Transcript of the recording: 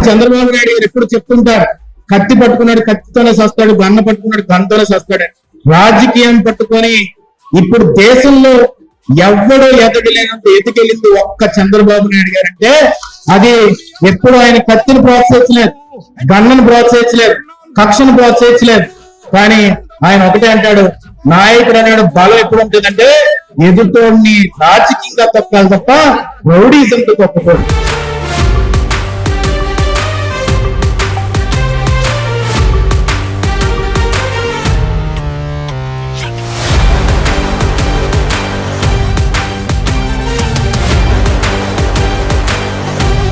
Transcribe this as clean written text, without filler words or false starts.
చంద్రబాబు నాయుడు గారు ఎప్పుడు చెప్తుంటారు, కత్తి పట్టుకున్నాడు కత్తితోనే సస్తాడు, గన్న పట్టుకున్నాడు గన్నతోనే సస్తాడు. రాజకీయం పట్టుకొని ఇప్పుడు దేశంలో ఎవ్వడూ ఎదగలేనంత ఎదికెళ్ళింది ఒక్క చంద్రబాబు నాయుడు గారు అంటే అది ఎప్పుడు ఆయన కత్తిని ప్రోత్సహించలేదు, గన్నను ప్రోత్సహించలేదు, కక్షను ప్రోత్సహించలేదు. కానీ ఆయన ఒకటే అంటాడు, నాయకుడు అన్నాడు బలం ఎప్పుడు ఉంటుందంటే ఎదుటోడిని రాజకీయంగా తొక్కాలి తప్ప రౌడీజంతో తొక్కకూడదు.